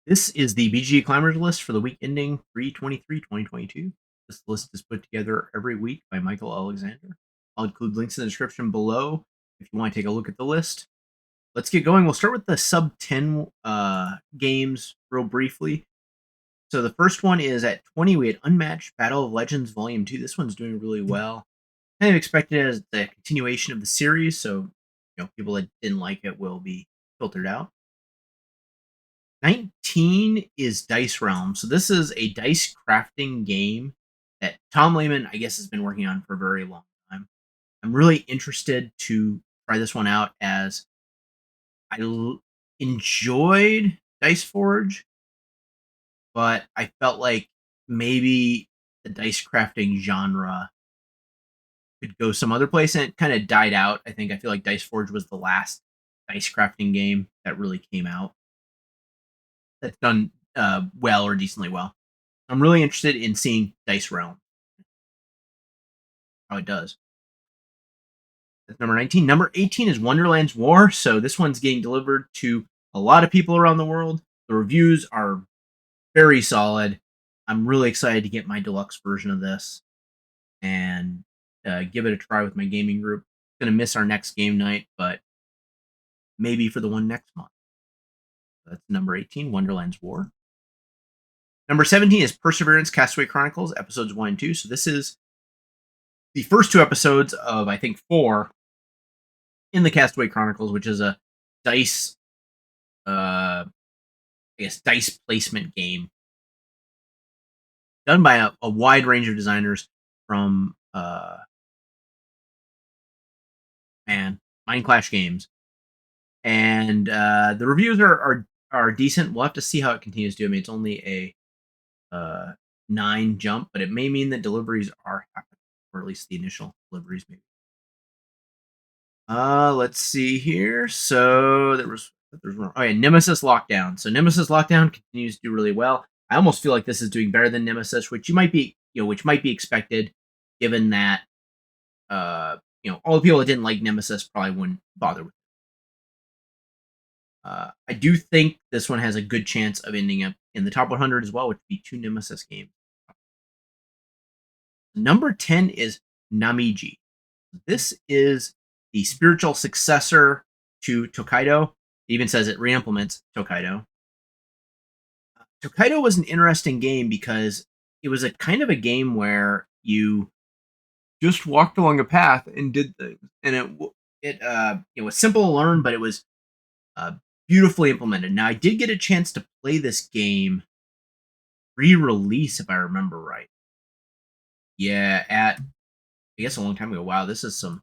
This is the BG Climbers list for the week ending 3/23/2022. This list is put together every week by Michael Alexander. I'll include links in the description below if you want to take a look at the list. Let's get going. We'll start with the sub 10 games real briefly. So the first one is at 20. We had Unmatched Battle of Legends Volume 2. This one's doing really well. Kind of expected as the continuation of the series, so people that didn't like it will be filtered out. 19 is Dice Realm. So this is a dice crafting game that Tom Lehman, I guess, has been working on for a very long time. I'm really interested to try this one out as enjoyed Dice Forge, but I felt like maybe the dice crafting genre could go some other place, and it kind of died out. I feel like Dice Forge was the last dice crafting game that really came out that's done well or decently well. I'm really interested in seeing Dice Realm, how it does. That's number 19. Number 18 is Wonderlands War. So this one's getting delivered to a lot of people around the world. The reviews are very solid. I'm really excited to get my deluxe version of this and give it a try with my gaming group. Going to miss our next game night, but maybe for the one next month. That's number 18, Wonderlands War. Number 17 is Perseverance Castaway Chronicles, episodes 1 and 2. So this is the first two episodes of, I think, 4 in the Castaway Chronicles, which is a dice, dice placement game done by a wide range of designers from, Mind Clash Games. And the reviews are decent. We'll have to see how it continues to do. I mean, it's only a 9 jump, but it may mean that deliveries are happening, or at least the initial deliveries maybe. Let's see here. So there's more. Oh yeah, Nemesis Lockdown. So Nemesis Lockdown continues to do really well. I almost feel like this is doing better than Nemesis, which might be expected, given that all the people that didn't like Nemesis probably wouldn't bother with it. I do think this one has a good chance of ending up in the top 100 as well, which would be 2 Nemesis games. Number 10 is Namiji. This is the spiritual successor to Tokaido. It even says it re-implements Tokaido. Tokaido was an interesting game because it was a kind of a game where you just walked along a path and did things, and it was simple to learn, but it was beautifully implemented. Now, I did get a chance to play this game re-release, if I remember right. Yeah, at I guess a long time ago. Wow, this is some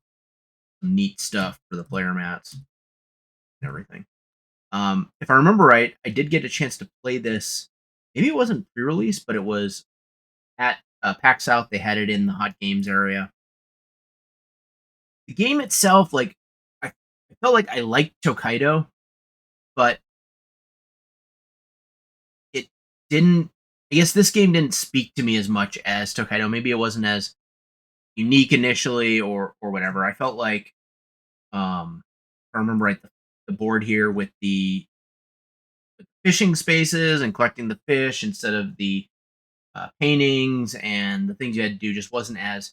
neat stuff for the player mats and everything. If I remember right, I did get a chance to play this. Maybe it wasn't pre-release, but it was at PAX South. They had it in the hot games area. The game itself, like, I felt like I liked Tokaido, but it didn't. I guess this game didn't speak to me as much as Tokaido. Maybe it wasn't as unique initially, or whatever. I felt like, if I remember right, the board here with the fishing spaces and collecting the fish instead of the paintings and the things you had to do just wasn't as,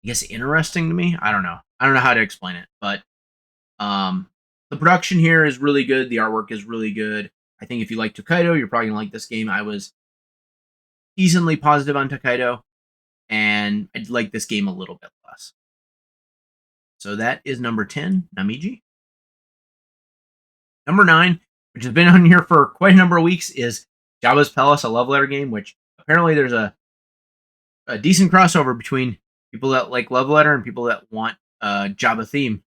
I guess, interesting to me. I don't know how to explain it, but the production here is really good. The artwork is really good. I think if you like Tokaido, you're probably gonna like this game. I was decently positive on Tokaido, and I'd like this game a little bit less. So that is number 10, Namiji. Number 9, which has been on here for quite a number of weeks, is Jabbas Palace, a love letter game, which apparently there's a decent crossover between people that like love letter and people that want Jabba theme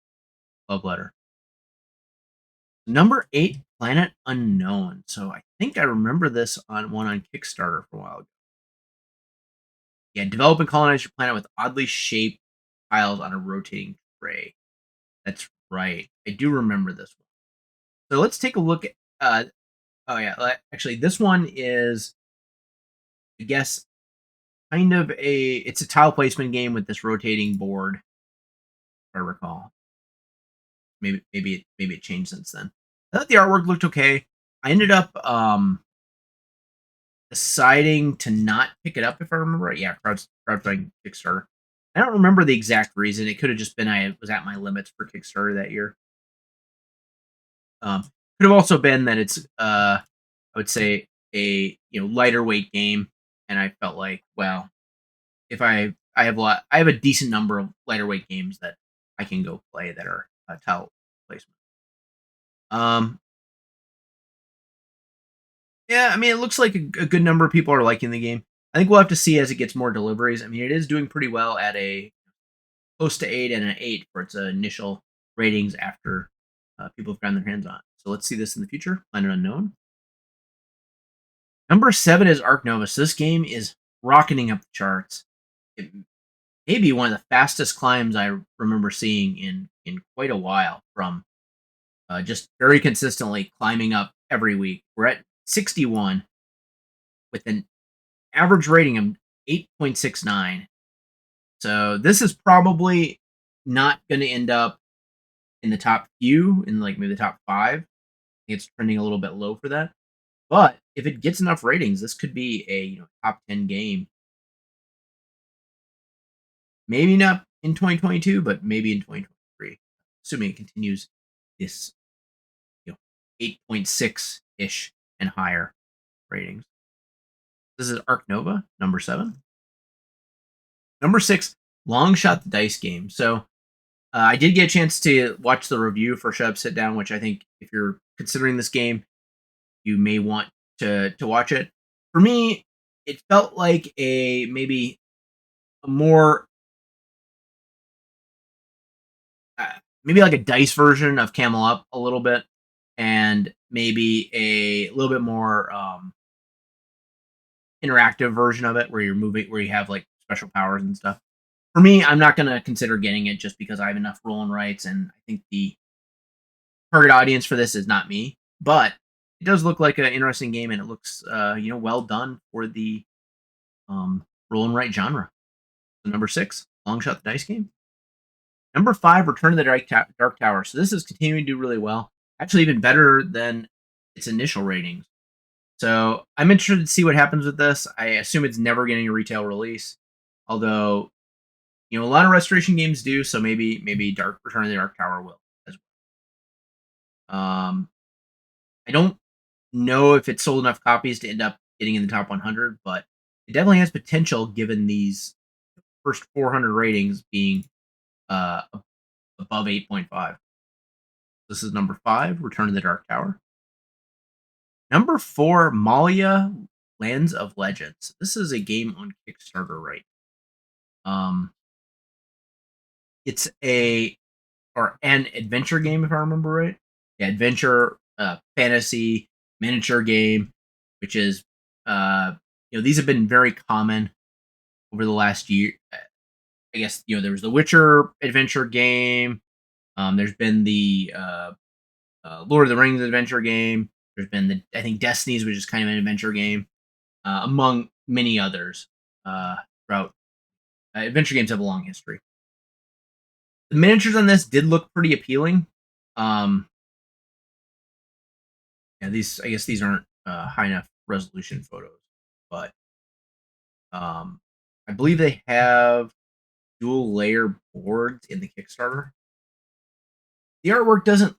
love letter. Number 8, Planet Unknown. So I think I remember this on Kickstarter for a while ago. Yeah, develop and colonize your planet with oddly shaped tiles on a rotating tray. That's right. I do remember this one. So let's take a look at. Oh yeah, actually, this one is, I guess, kind of it's a tile placement game with this rotating board, if I recall. Maybe it changed since then. I thought the artwork looked okay. I ended up deciding to not pick it up, if I remember right. Yeah, crowdfunding Kickstarter. I don't remember the exact reason. It could have just been I was at my limits for Kickstarter that year. Could have also been that it's I would say a lighter weight game, and I felt like, well, if I have a decent number of lighter weight games that I can go play that are tile placement. Um, yeah, I mean, it looks like a good number of people are liking the game. I think we'll have to see as it gets more deliveries. I mean, it is doing pretty well at a close to 8 and an 8 for its initial ratings after people have gotten their hands on it. So let's see this in the future. Planet Unknown. Number 7 is Ark Nova. So this game is rocketing up the charts. It may be one of the fastest climbs I remember seeing in quite a while, from just very consistently climbing up every week. We're at 61 with an average rating of 8.69. So this is probably not going to end up in the top few, in like maybe the top 5. I think it's trending a little bit low for that. But if it gets enough ratings, this could be a top 10 game. Maybe not in 2022, but maybe in 2023, assuming it continues this 8.6 ish and higher ratings. This is Ark Nova, number 7. Number 6, Longshot Dice game. So I did get a chance to watch the review for Shut Up Sit Down, which I think if you're considering this game, you may want to watch it. For me, it felt like maybe a more maybe like a dice version of Camel Up a little bit, and maybe a little bit more interactive version of it where you're moving, where you have like special powers and stuff. For me, I'm not going to consider getting it just because I have enough roll and rights, and I think the target audience for this is not me. But it does look like an interesting game, and it looks well done for the roll and write genre. So number 6, Longshot the Dice game. Number 5, Return to the Dark Tower. So this is continuing to do really well. Actually, even better than its initial ratings. So I'm interested to see what happens with this. I assume it's never getting a retail release, although a lot of restoration games do. So maybe Return to the Dark Tower will as well. I don't know if it sold enough copies to end up getting in the top 100, but it definitely has potential given these first 400 ratings being above 8.5. This is number 5, Return to the Dark Tower. Number 4, Malia Lands of Legends. This is a game on Kickstarter right now. It's an adventure game, if I remember right. Yeah, adventure, fantasy, miniature game, which is, these have been very common over the last year. I guess, there was the Witcher adventure game. There's been the Lord of the Rings adventure game. There's been I think Destiny's, which is kind of an adventure game, among many others. Throughout adventure games have a long history. The miniatures on this did look pretty appealing. Yeah, I guess these aren't high enough resolution photos, but I believe they have dual layer boards in the Kickstarter. The artwork doesn't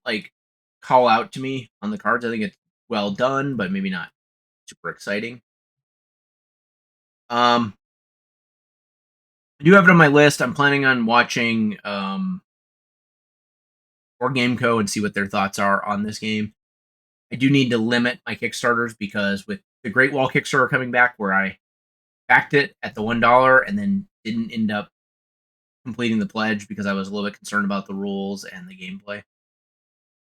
call out to me on the cards. I think it's well done, but maybe not super exciting. I do have it on my list. I'm planning on watching or Gameco and see what their thoughts are on this game. I do need to limit my Kickstarters because with the Great Wall Kickstarter coming back, where I backed it at the $1 and then didn't end up completing the pledge because I was a little bit concerned about the rules and the gameplay.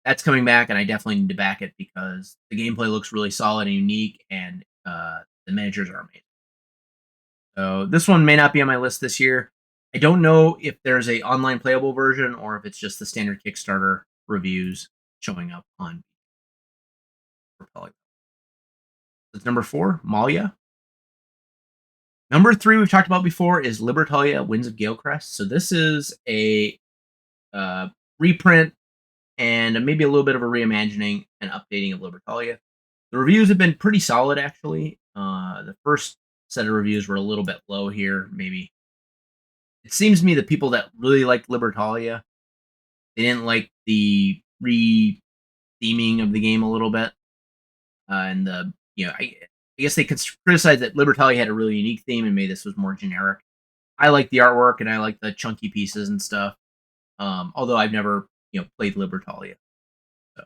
That's coming back, and I definitely need to back it because the gameplay looks really solid and unique, and the miniatures are amazing. So this one may not be on my list this year. I don't know if there's a online playable version or if it's just the standard Kickstarter reviews showing up on Libertalia. That's number 4, Malia. Number 3 we've talked about before is Libertalia, Winds of Galecrest. So this is a reprint and maybe a little bit of a reimagining and updating of Libertalia. The reviews have been pretty solid, actually. The first set of reviews were a little bit low here. Maybe it seems to me the people that really liked Libertalia, they didn't like the re-theming of the game a little bit, and I guess they could criticize that Libertalia had a really unique theme and maybe this was more generic. I like the artwork and I like the chunky pieces and stuff. Although I've never played Libertalia. So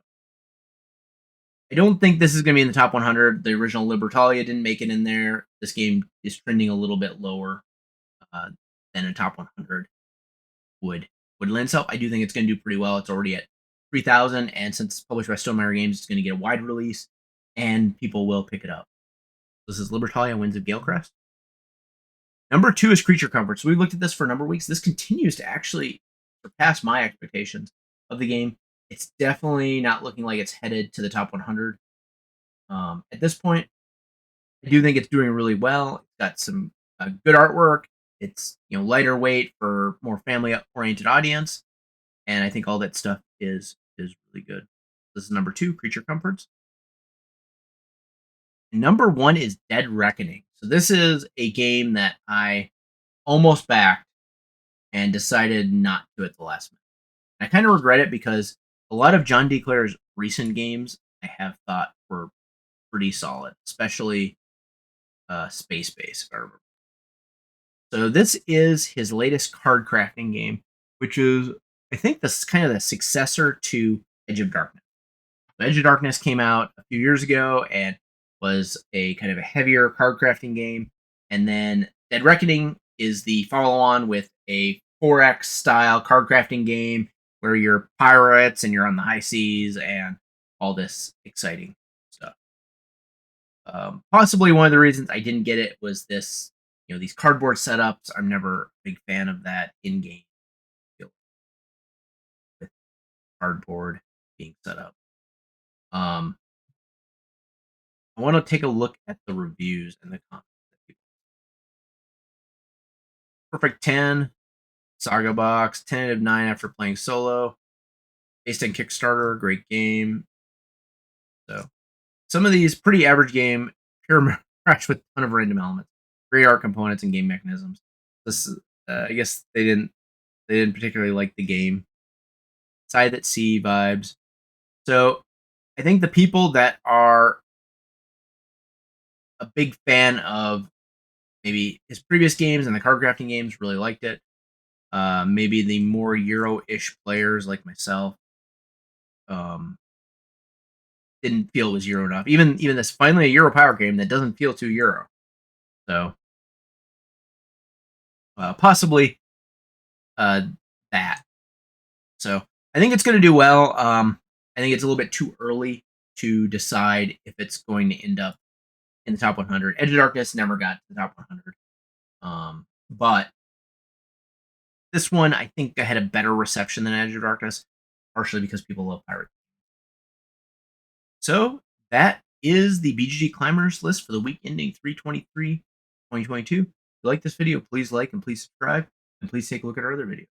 I don't think this is going to be in the top 100. The original Libertalia didn't make it in there. This game is trending a little bit lower uh, than a top 100 would lend itself. I do think it's going to do pretty well. It's already at 3,000, and since it's published by Stonemaier Games, it's going to get a wide release, and people will pick it up. This is Libertalia Winds of Galecrest. Number 2 is Creature Comforts. So we've looked at this for a number of weeks. This continues to actually surpass my expectations of the game. It's definitely not looking like it's headed to the top 100. At this point, I do think it's doing really well. It's got some good artwork. It's lighter weight for more family-oriented audience, and I think all that stuff is really good. This is number 2, Creature Comforts. Number 1 is Dead Reckoning. So this is a game that I almost backed and decided not to at the last minute. I kind of regret it because a lot of John D. Clare's recent games I have thought were pretty solid, especially Space Base, if I remember. So this is his latest card crafting game, which is, I think, this is kind of the successor to Edge of Darkness. Edge of Darkness came out a few years ago and was a kind of a heavier card crafting game. And then Dead Reckoning is the follow-on with a 4X style card crafting game where you're pirates and you're on the high seas and all this exciting stuff. Possibly one of the reasons I didn't get it was this, these cardboard setups. I'm never a big fan of that in-game with cardboard being set up. I want to take a look at the reviews and the comments. Perfect 10, Saga Box, tentative 9 after playing solo. Based on Kickstarter, great game. So some of these pretty average game, pure trash with a ton of random elements, great art components and game mechanisms. This, I guess they didn't particularly like the game. Side at Sea vibes. So I think the people that are a big fan of maybe his previous games and the card crafting games really liked it. Maybe the more Euro-ish players like myself didn't feel it was Euro enough. Even this finally a Euro power game that doesn't feel too Euro. So possibly that. So I think it's going to do well. I think it's a little bit too early to decide if it's going to end up in the top 100. Edge of Darkness never got to the top 100. But this one, I think, I had a better reception than Edge of Darkness, partially because people love pirates. So that is the BGG Climbers list for the week ending 3/23/2022. If you like this video, please like and please subscribe, and please take a look at our other videos.